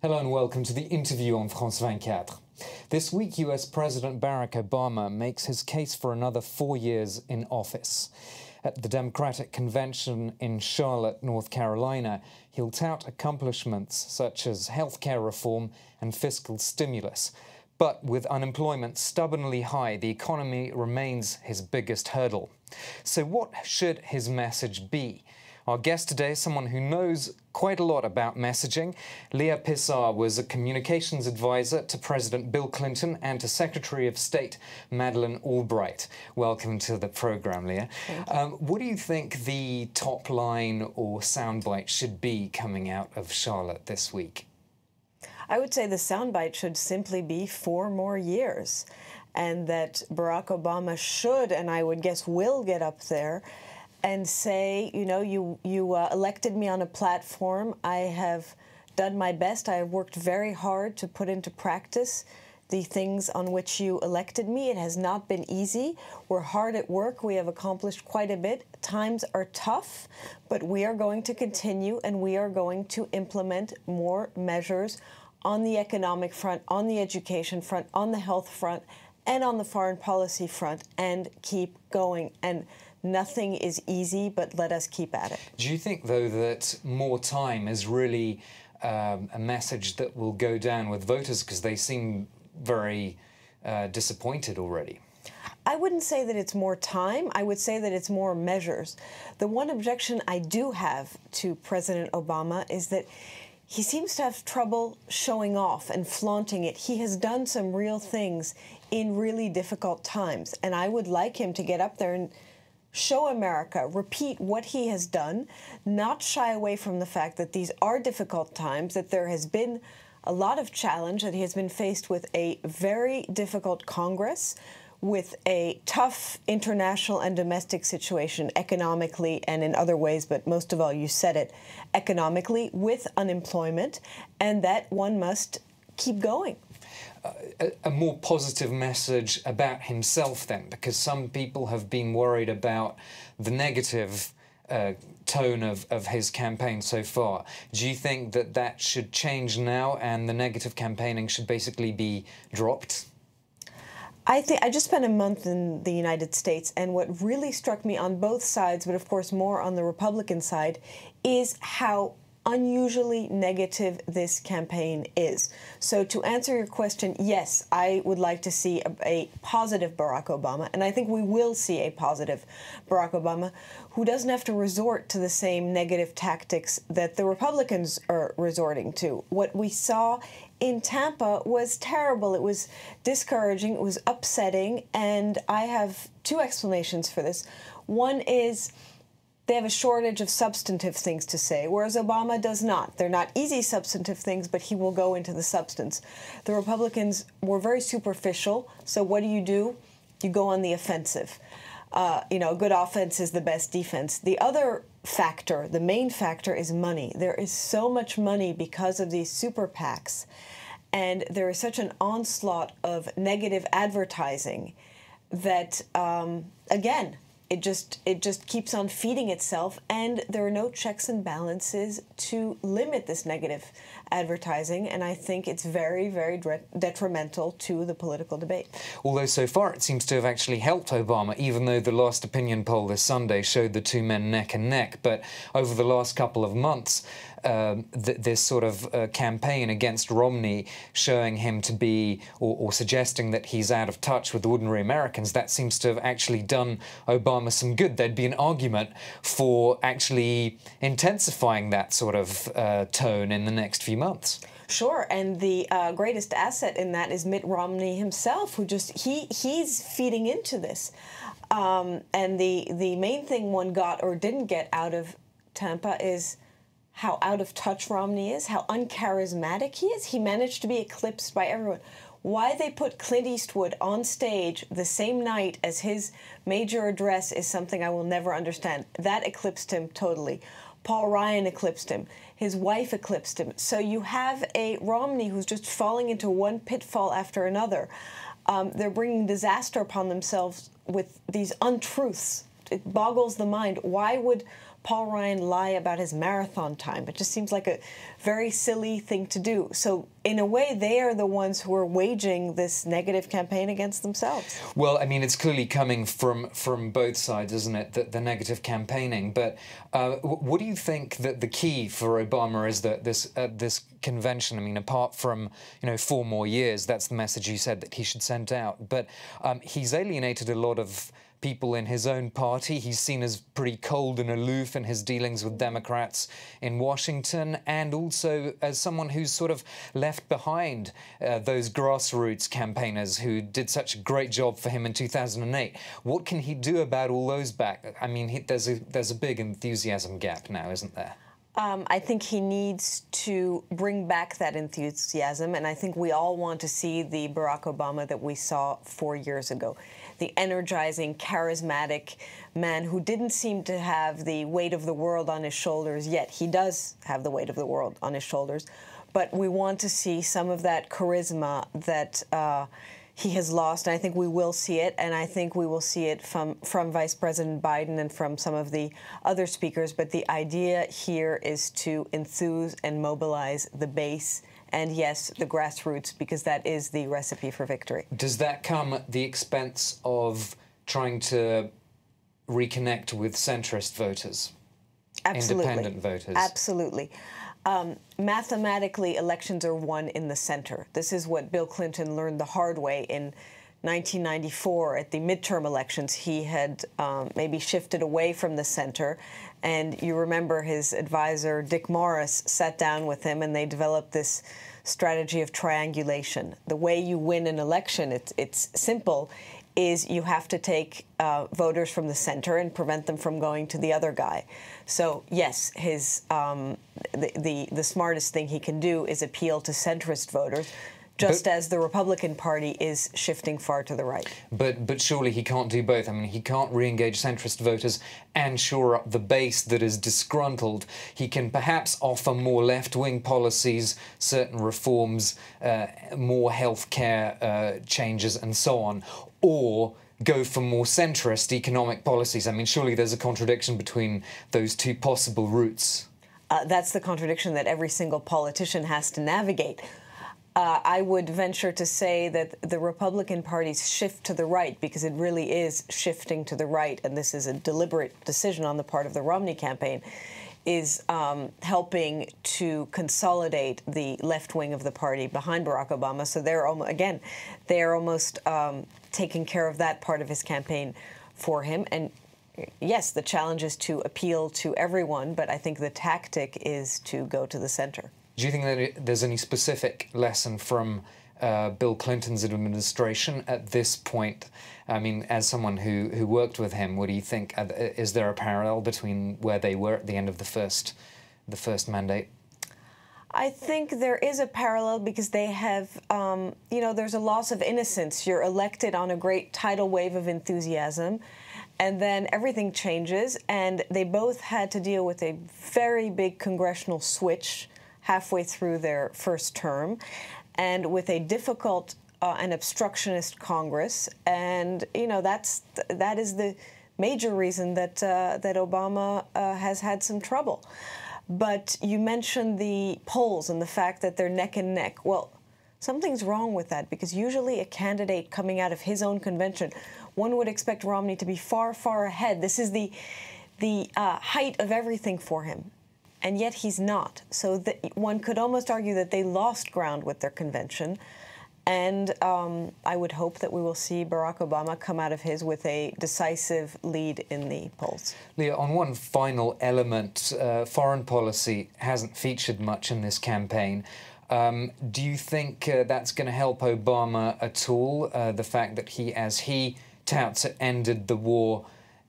Hello and welcome to the interview on France 24. This week, US President Barack Obama makes his case for another 4 years in office. At the Democratic Convention in Charlotte, North Carolina, he'll tout accomplishments such as healthcare reform and fiscal stimulus. But with unemployment stubbornly high, the economy remains his biggest hurdle. So what should his message be? Our guest today is someone who knows quite a lot about messaging. Leah Pissar was a communications advisor to President Bill Clinton and to Secretary of State Madeleine Albright. Welcome to the program, Leah. What do you think the top line or soundbite should be coming out of Charlotte this week? I would say the soundbite should simply be 4 more years, and that Barack Obama should, and I would guess will, get up there and say, you know, you elected me on a platform. I have done my best. I have worked very hard to put into practice the things on which you elected me. It has not been easy. We're hard at work. We have accomplished quite a bit. Times are tough, but we are going to continue, and we are going to implement more measures on the economic front, on the education front, on the health front, and on the foreign policy front, and keep going. And nothing is easy, but let us keep at it. Do you think, though, that more time is really a message that will go down with voters because they seem very disappointed already? I wouldn't say that it's more time. I would say that it's more measures. The one objection I do have to President Obama is that he seems to have trouble showing off and flaunting it. He has done some real things in really difficult times, and I would like him to get up there and show America, repeat what he has done, not shy away from the fact that these are difficult times, that there has been a lot of challenge, that he has been faced with a very difficult Congress, with a tough international and domestic situation economically and in other ways, but most of all, you said it, economically, with unemployment, and that one must keep going. A more positive message about himself then, because some people have been worried about the negative tone of his campaign so far. Do you think that that should change now and the negative campaigning should basically be dropped? I just spent a month in the United States, and what really struck me on both sides, but of course more on the Republican side, is how unusually negative this campaign is. So to answer your question, yes, I would like to see a positive Barack Obama, and I think we will see a positive Barack Obama who doesn't have to resort to the same negative tactics that the Republicans are resorting to. What we saw in Tampa was terrible. It was discouraging, it was upsetting, and I have 2 explanations for this. One is they have a shortage of substantive things to say, whereas Obama does not. They're not easy substantive things, but he will go into the substance. The Republicans were very superficial, so what do? You go on the offensive. You know, good offense is the best defense. The other factor, the main factor, is money. There is so much money because of these super PACs, and there is such an onslaught of negative advertising that, again, it just keeps on feeding itself, and there are no checks and balances to limit this negative advertising, and I think it's very, very detrimental to the political debate. Although so far it seems to have actually helped Obama, even though the last opinion poll this Sunday showed the 2 men neck and neck. But over the last couple of months, this sort of campaign against Romney, showing him to be, or suggesting that he's out of touch with ordinary Americans, that seems to have actually done Obama some good. There'd be an argument for actually intensifying that sort of tone in the next few months. Sure, and the greatest asset in that is Mitt Romney himself, who he's feeding into this. And the main thing one got or didn't get out of Tampa is how out of touch Romney is, how uncharismatic he is. He managed to be eclipsed by everyone. Why they put Clint Eastwood on stage the same night as his major address is something I will never understand. That eclipsed him totally. Paul Ryan eclipsed him. His wife eclipsed him. So you have a Romney who's just falling into one pitfall after another. They're bringing disaster upon themselves with these untruths it boggles the mind. Why would Paul Ryan lie about his marathon time? It just seems like a very silly thing to do. So in a way, they are the ones who are waging this negative campaign against themselves. Well, I mean, it's clearly coming from both sides, isn't it? The negative campaigning. But what do you think that the key for Obama is that this convention? I mean, apart from 4 more years, that's the message you said that he should send out. But he's alienated a lot of people in his own party. He's seen as pretty cold and aloof in his dealings with Democrats in Washington, and also as someone who's sort of left behind those grassroots campaigners who did such a great job for him in 2008. What can he do about all those back? I mean, there's a big enthusiasm gap now, isn't there? I think he needs to bring back that enthusiasm, and I think we all want to see the Barack Obama that we saw 4 years ago. The energizing, charismatic man who didn't seem to have the weight of the world on his shoulders, yet he does have the weight of the world on his shoulders. But we want to see some of that charisma that he has lost, and I think we will see it, and I think we will see it from Vice President Biden and from some of the other speakers. But the idea here is to enthuse and mobilize the base, and yes, the grassroots, because that is the recipe for victory. Does that come at the expense of trying to reconnect with centrist voters? Absolutely. Independent voters? Absolutely. Mathematically, elections are won in the center. This is what Bill Clinton learned the hard way in 1994 at the midterm elections. He had maybe shifted away from the center, and you remember his advisor, Dick Morris, sat down with him, and they developed this strategy of triangulation. The way you win an election, it's simple, is you have to take voters from the center and prevent them from going to the other guy. So yes, his the smartest thing he can do is appeal to centrist voters, just as the Republican Party is shifting far to the right. But surely he can't do both. I mean, he can't re-engage centrist voters and shore up the base that is disgruntled. He can perhaps offer more left-wing policies, certain reforms, more healthcare changes and so on, or go for more centrist economic policies. I mean, surely there's a contradiction between those two possible routes. That's the contradiction that every single politician has to navigate. I would venture to say that the Republican Party's shift to the right, because it really is shifting to the right, and this is a deliberate decision on the part of the Romney campaign, is helping to consolidate the left wing of the party behind Barack Obama. So they're almost taking care of that part of his campaign for him. And yes, the challenge is to appeal to everyone, but I think the tactic is to go to the center. Do you think that there's any specific lesson from Bill Clinton's administration at this point? I mean, as someone who worked with him, what do you think? Is there a parallel between where they were at the end of the first mandate? I think there is a parallel because they have, there's a loss of innocence. You're elected on a great tidal wave of enthusiasm, and then everything changes, and they both had to deal with a very big congressional switch halfway through their first term, and with a difficult and obstructionist Congress, and that is the major reason that Obama has had some trouble. But you mentioned the polls and the fact that they're neck and neck. Well, something's wrong with that, because usually a candidate coming out of his own convention, one would expect Romney to be far, far ahead. This is the height of everything for him. And yet he's not. So one could almost argue that they lost ground with their convention. And I would hope that we will see Barack Obama come out of his with a decisive lead in the polls. Leah, on one final element, foreign policy hasn't featured much in this campaign. Do you think that's going to help Obama at all? The fact that he, as he touts it, ended the war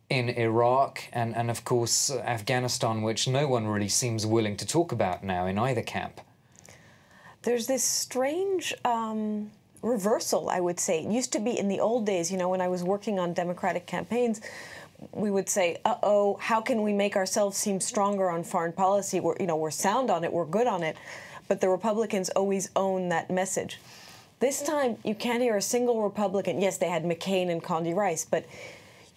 in Iraq and of course, Afghanistan, which no one really seems willing to talk about now in either camp. There's this strange reversal, I would say. It used to be in the old days, when I was working on Democratic campaigns, we would say, uh-oh, how can we make ourselves seem stronger on foreign policy? We're sound on it, we're good on it, but the Republicans always own that message. This time, you can't hear a single Republican. Yes, they had McCain and Condi Rice, but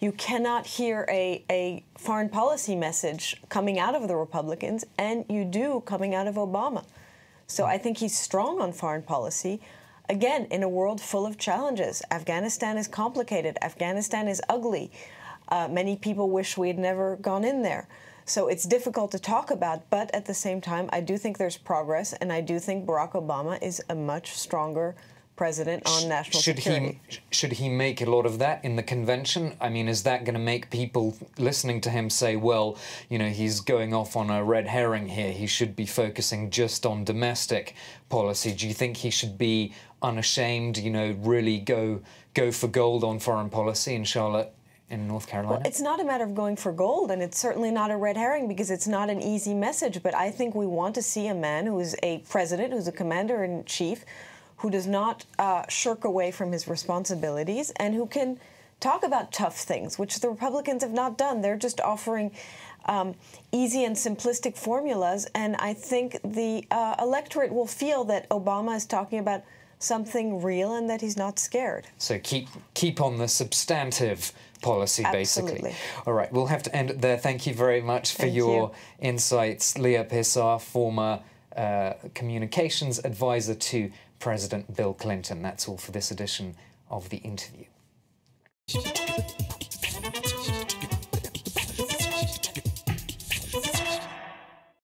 You cannot hear a foreign policy message coming out of the Republicans, and you do coming out of Obama. So I think he's strong on foreign policy. Again, in a world full of challenges. Afghanistan is complicated. Afghanistan is ugly. Many people wish we had never gone in there. So it's difficult to talk about, but at the same time, I do think there's progress, and I do think Barack Obama is a much stronger president on national security. Should he make a lot of that in the convention? I mean, is that going to make people listening to him say, well, you know, he's going off on a red herring here. He should be focusing just on domestic policy. Do you think he should be unashamed, you know, really go for gold on foreign policy in Charlotte, in North Carolina? Well, it's not a matter of going for gold, and it's certainly not a red herring because it's not an easy message. But I think we want to see a man who is a president, who's a commander-in-chief, who does not shirk away from his responsibilities and who can talk about tough things, which the Republicans have not done. They're just offering easy and simplistic formulas, and I think the electorate will feel that Obama is talking about something real and that he's not scared. So keep on the substantive policy, basically. Absolutely. All right, we'll have to end it there. Thank you very much for your insights. Leah Pissar, former communications advisor to President Bill Clinton. That's all for this edition of The Interview.